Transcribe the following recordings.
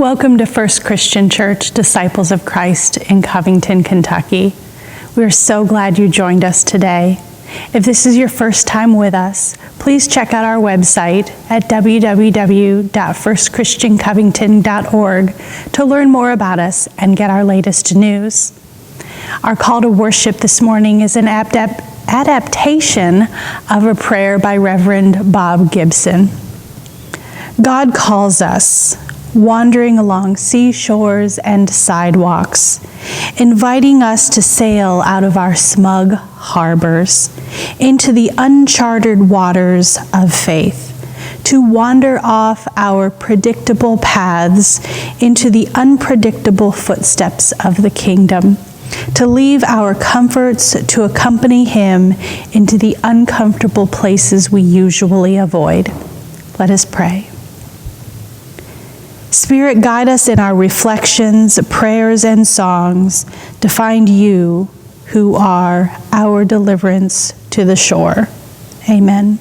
Welcome to First Christian Church, Disciples of Christ in Covington, Kentucky. We are so glad you joined us today. If this is your first time with us, please check out our website at www.firstchristiancovington.org to learn more about us and get our latest news. Our call to worship this morning is an adaptation of a prayer by Reverend Bob Gibson. God calls us, wandering along seashores and sidewalks, inviting us to sail out of our smug harbors into the uncharted waters of faith, to wander off our predictable paths into the unpredictable footsteps of the kingdom, to leave our comforts to accompany Him into the uncomfortable places we usually avoid. Let us pray. Spirit, guide us in our reflections, prayers, and songs to find you, who are our deliverance to the shore. Amen.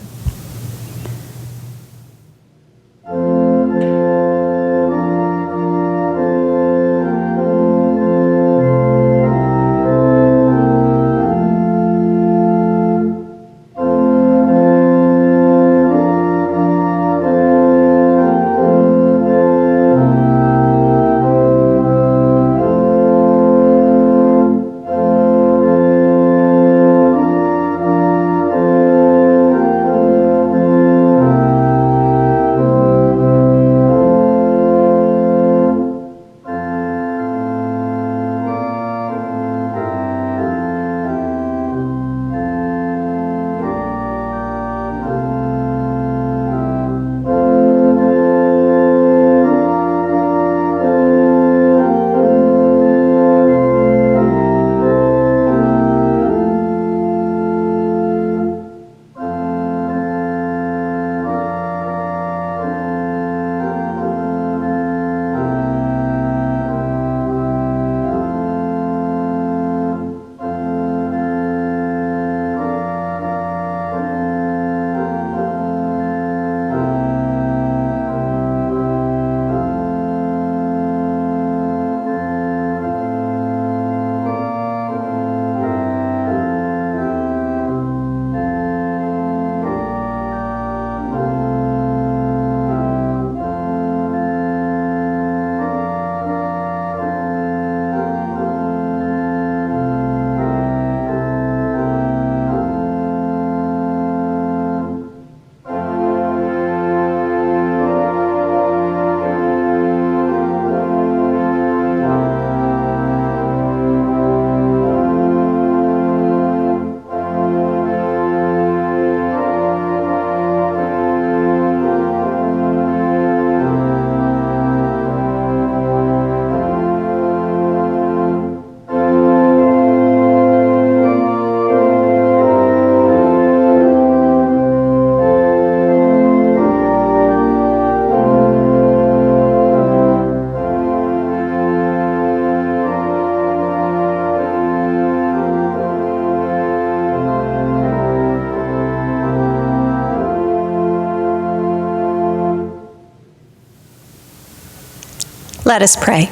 Let us pray.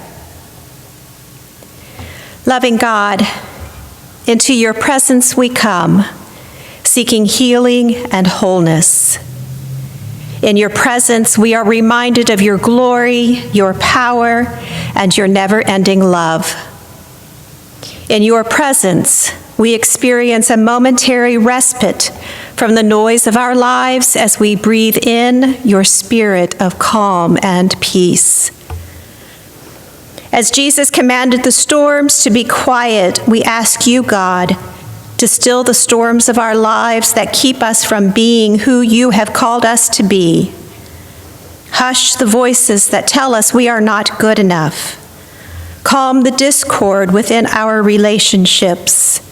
Loving God, into your presence we come, seeking healing and wholeness. In your presence, we are reminded of your glory, your power, and your never-ending love. In your presence, we experience a momentary respite from the noise of our lives as we breathe in your spirit of calm and peace. As Jesus commanded the storms to be quiet, we ask you, God, to still the storms of our lives that keep us from being who you have called us to be. Hush the voices that tell us we are not good enough. Calm the discord within our relationships.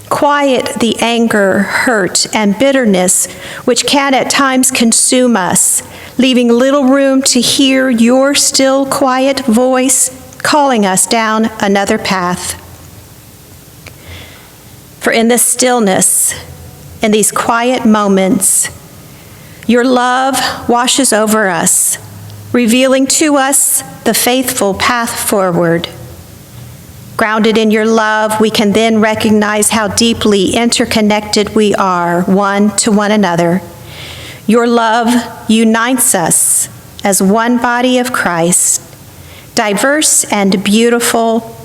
Quiet the anger, hurt, and bitterness which can at times consume us, leaving little room to hear your still, quiet voice calling us down another path. For in this stillness, in these quiet moments, your love washes over us, revealing to us the faithful path forward. Grounded in your love, we can then recognize how deeply interconnected we are one to one another. Your love unites us as one body of Christ, diverse and beautiful,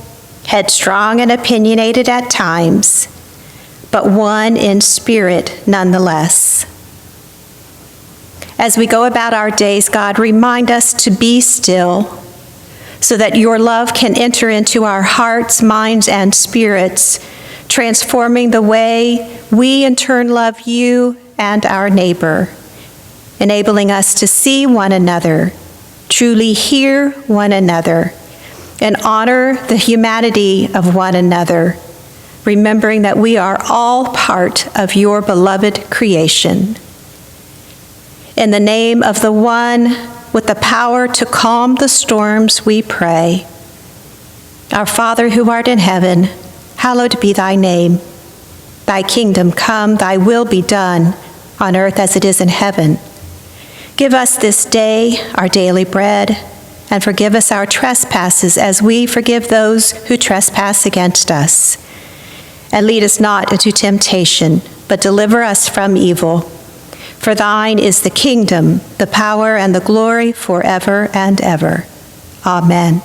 headstrong and opinionated at times, but one in spirit nonetheless. As we go about our days, God, remind us to be still so that your love can enter into our hearts, minds, and spirits, transforming the way we in turn love you and our neighbor, enabling us to see one another, truly hear one another, and honor the humanity of one another, remembering that we are all part of your beloved creation. In the name of the one with the power to calm the storms, we pray. Our Father who art in heaven, hallowed be thy name. Thy kingdom come, thy will be done, on earth as it is in heaven. Give us this day our daily bread, and forgive us our trespasses as we forgive those who trespass against us. And lead us not into temptation, but deliver us from evil. For thine is the kingdom, the power, and the glory forever and ever. Amen.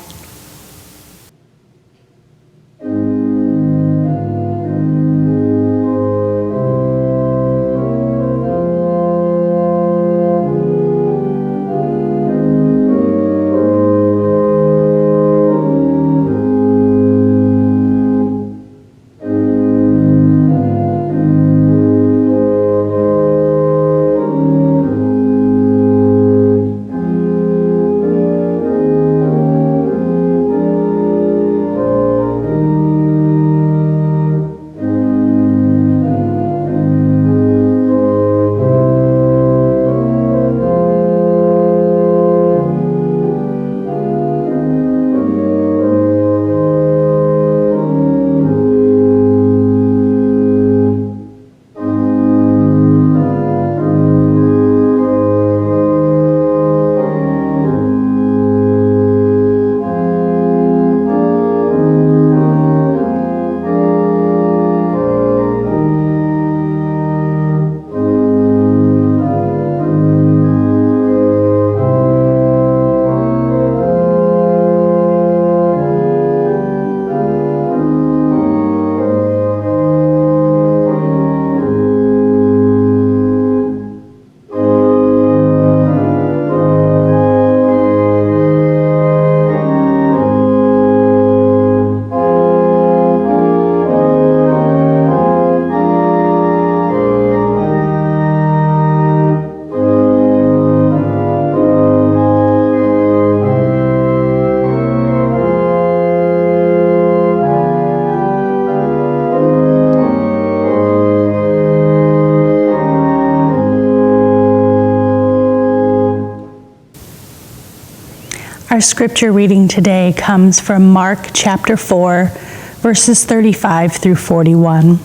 Our scripture reading today comes from Mark chapter 4, verses 35 through 41.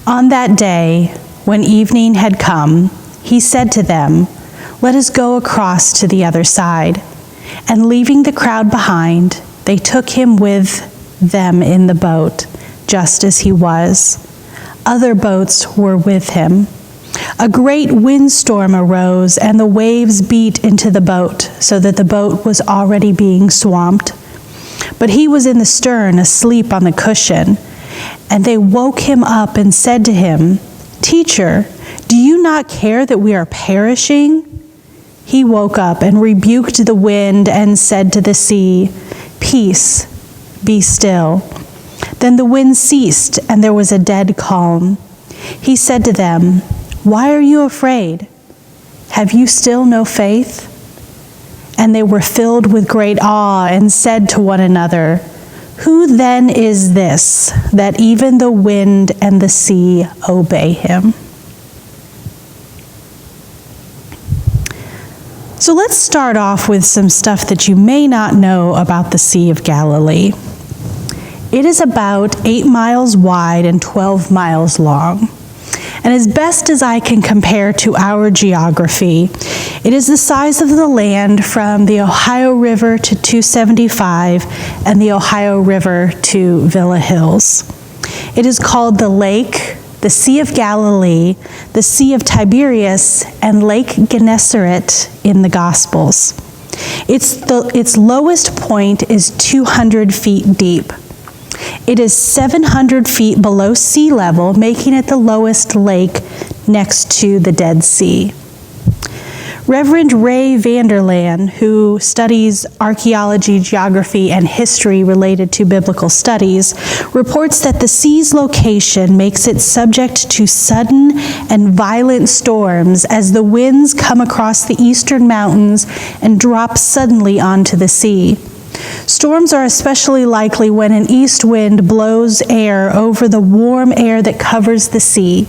On that day, when evening had come, he said to them, "Let us go across to the other side." And leaving the crowd behind, they took him with them in the boat, just as he was. Other boats were with him. A great windstorm arose, and the waves beat into the boat, so that the boat was already being swamped. But he was in the stern, asleep on the cushion. And they woke him up and said to him, "Teacher, do you not care that we are perishing?" He woke up and rebuked the wind and said to the sea, "Peace, be still." Then the wind ceased, and there was a dead calm. He said to them, "Why are you afraid? Have you still no faith?" And they were filled with great awe and said to one another, "Who then is this, that even the wind and the sea obey him?" So let's start off with some stuff that you may not know about the Sea of Galilee. It is about 8 miles wide and 12 miles long. And as best as I can compare to our geography, it is the size of the land from the Ohio River to 275 and the Ohio River to Villa Hills. It is called the Lake, the Sea of Galilee, the Sea of Tiberias, and Lake Gennesaret in the Gospels. Its lowest point is 200 feet deep. It is 700 feet below sea level, making it the lowest lake next to the Dead Sea. Reverend Ray Vanderlaan, who studies archaeology, geography, and history related to biblical studies, reports that the sea's location makes it subject to sudden and violent storms as the winds come across the eastern mountains and drop suddenly onto the sea. Storms are especially likely when an east wind blows air over the warm air that covers the sea.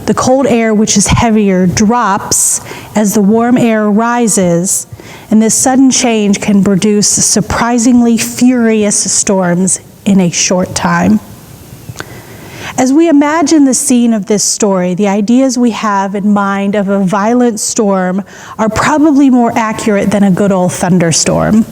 The cold air, which is heavier, drops as the warm air rises, and this sudden change can produce surprisingly furious storms in a short time. As we imagine the scene of this story, the ideas we have in mind of a violent storm are probably more accurate than a good old thunderstorm.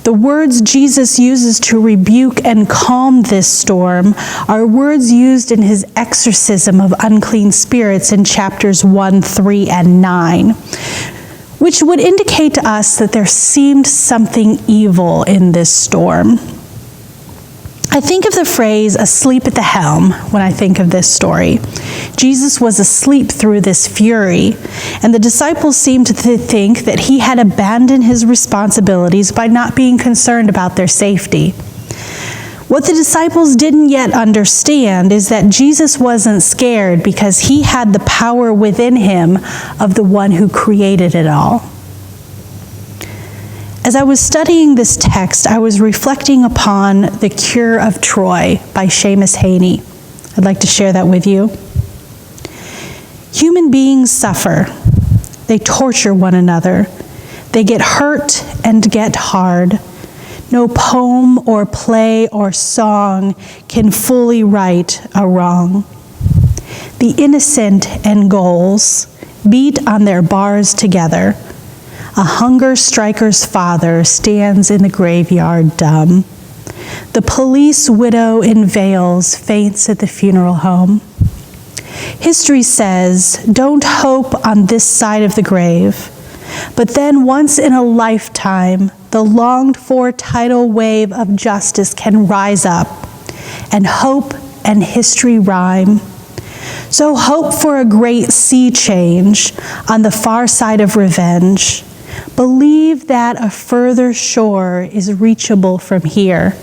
The words Jesus uses to rebuke and calm this storm are words used in his exorcism of unclean spirits in chapters 1, 3, and 9, which would indicate to us that there seemed something evil in this storm. I think of the phrase asleep at the helm when I think of this story. Jesus was asleep through this fury, and the disciples seemed to think that he had abandoned his responsibilities by not being concerned about their safety. What the disciples didn't yet understand is that Jesus wasn't scared because he had the power within him of the one who created it all. As I was studying this text, I was reflecting upon The Cure of Troy by Seamus Heaney. I'd like to share that with you. Human beings suffer. They torture one another. They get hurt and get hard. No poem or play or song can fully right a wrong. The innocent and ghouls beat on their bars together. A hunger striker's father stands in the graveyard dumb. The police widow in veils faints at the funeral home. History says, don't hope on this side of the grave. But then once in a lifetime, the longed-for tidal wave of justice can rise up, and hope and history rhyme. So hope for a great sea change on the far side of revenge. Believe that a further shore is reachable from here.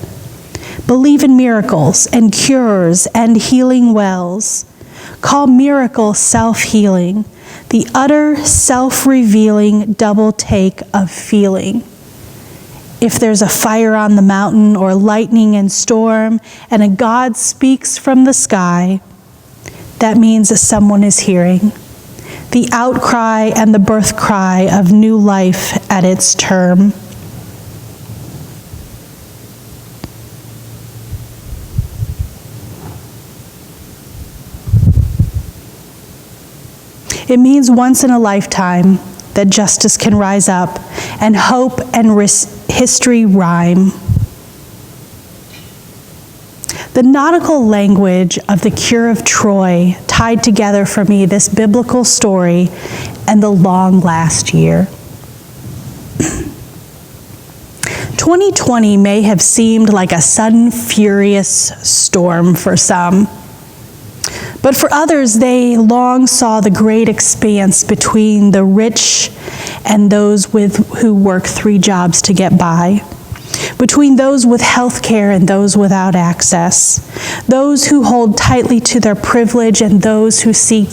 Believe in miracles and cures and healing wells. Call miracle self-healing, the utter self-revealing double take of feeling. If there's a fire on the mountain or lightning and storm, and a God speaks from the sky, that means that someone is hearing. The outcry and the birth cry of new life at its term. It means once in a lifetime that justice can rise up and hope and history rhyme. The nautical language of The Cure of Troy tied together for me this biblical story and the long last year. 2020 may have seemed like a sudden furious storm for some, but for others they long saw the great expanse between the rich and those who work 3 jobs to get by. Between those with health care and those without access, those who hold tightly to their privilege and those who seek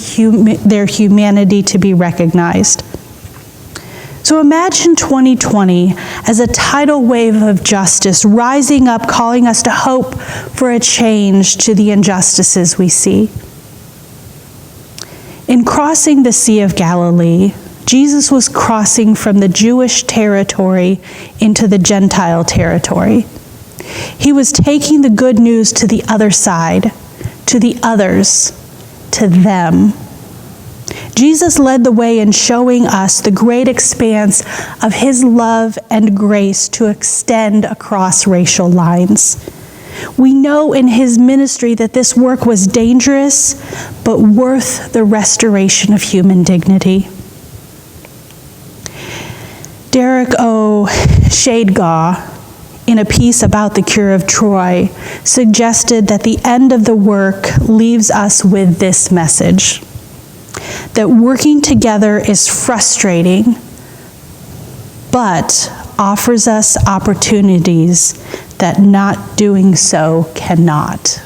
their humanity to be recognized. So imagine 2020 as a tidal wave of justice rising up, calling us to hope for a change to the injustices we see. In crossing the Sea of Galilee, Jesus was crossing from the Jewish territory into the Gentile territory. He was taking the good news to the other side, to the others, to them. Jesus led the way in showing us the great expanse of his love and grace to extend across racial lines. We know in his ministry that this work was dangerous, but worth the restoration of human dignity. Derek O. Shadegaw, in a piece about the cure of Troy, suggested that the end of the work leaves us with this message: that working together is frustrating, but offers us opportunities that not doing so cannot.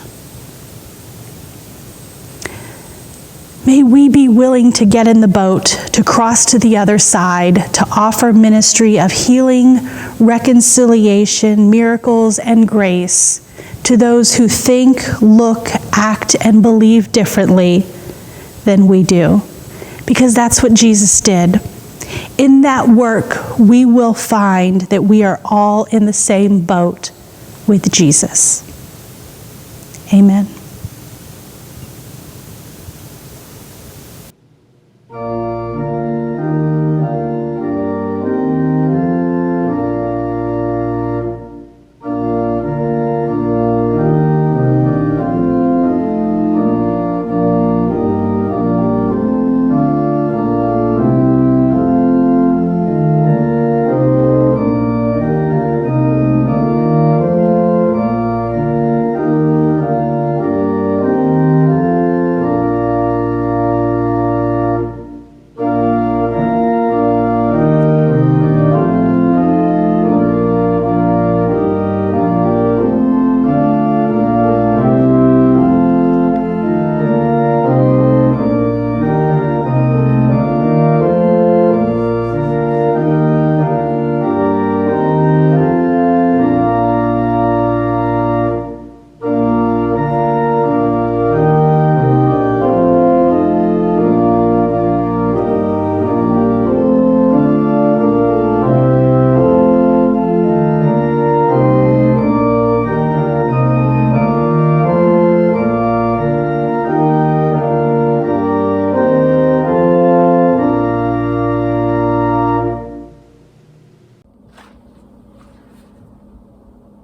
May we be willing to get in the boat, to cross to the other side, to offer ministry of healing, reconciliation, miracles, and grace to those who think, look, act, and believe differently than we do. Because that's what Jesus did. In that work, we will find that we are all in the same boat with Jesus. Amen.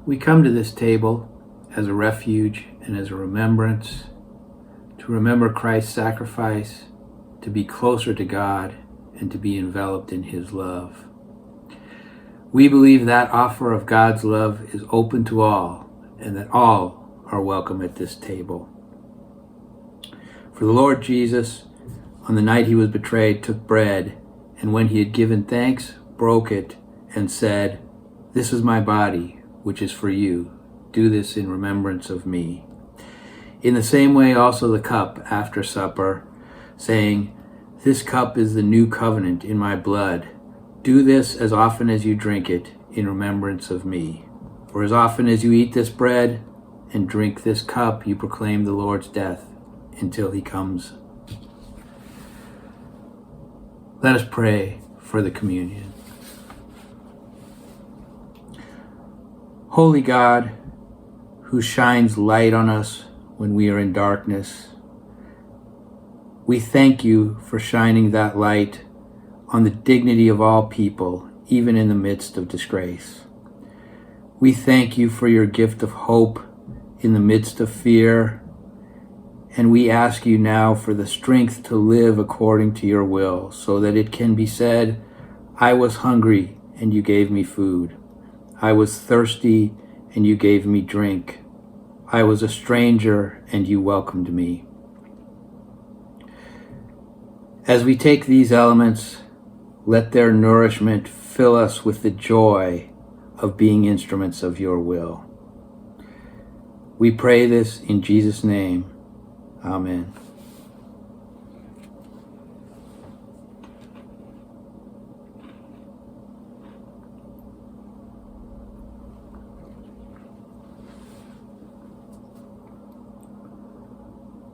We come to this table as a refuge and as a remembrance, to remember Christ's sacrifice, to be closer to God, and to be enveloped in his love. We believe that offer of God's love is open to all, and that all are welcome at this table. For the Lord Jesus, on the night he was betrayed, took bread, and when he had given thanks, broke it, and said, "This is my body, which is for you. Do this in remembrance of me." In the same way also the cup after supper, saying, "This cup is the new covenant in my blood. Do this as often as you drink it in remembrance of me. For as often as you eat this bread and drink this cup, you proclaim the Lord's death until he comes." Let us pray for the communion. Holy God, who shines light on us when we are in darkness, we thank you for shining that light on the dignity of all people, even in the midst of disgrace. We thank you for your gift of hope in the midst of fear, and we ask you now for the strength to live according to your will, so that it can be said, "I was hungry and you gave me food. I was thirsty and you gave me drink. I was a stranger and you welcomed me." As we take these elements, let their nourishment fill us with the joy of being instruments of your will. We pray this in Jesus' name. Amen.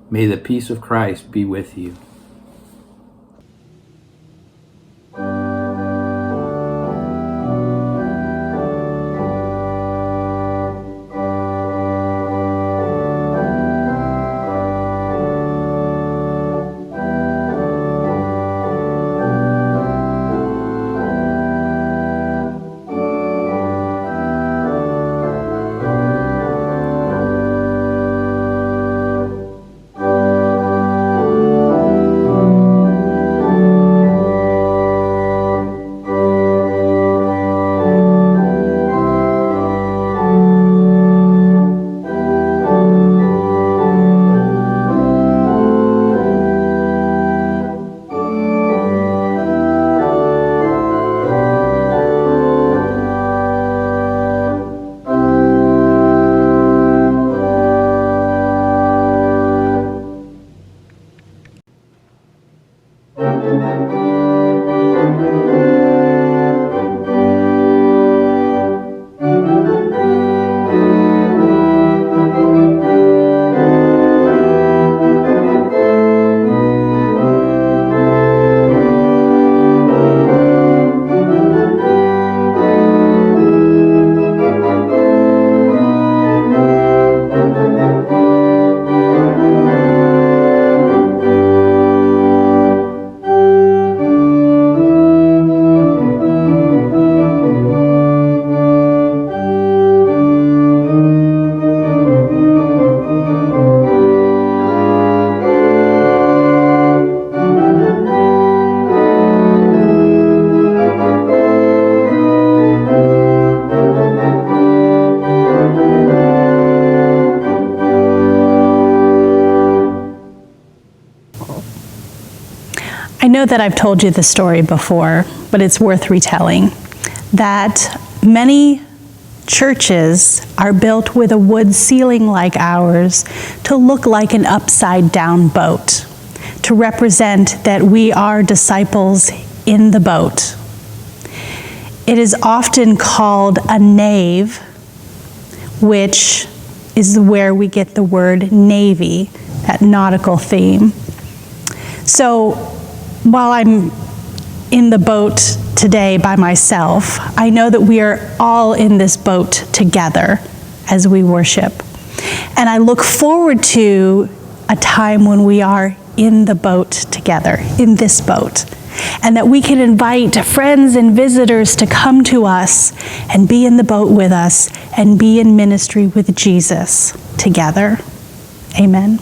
May the peace of Christ be with you. know that I've told you the story before, but it's worth retelling, that many churches are built with a wood ceiling like ours to look like an upside-down boat, to represent that we are disciples in the boat. It is often called a nave, which is where we get the word navy, that nautical theme. So while I'm in the boat today by myself, I know that we are all in this boat together as we worship. And I look forward to a time when we are in the boat together, in this boat, and that we can invite friends and visitors to come to us and be in the boat with us and be in ministry with Jesus together. Amen.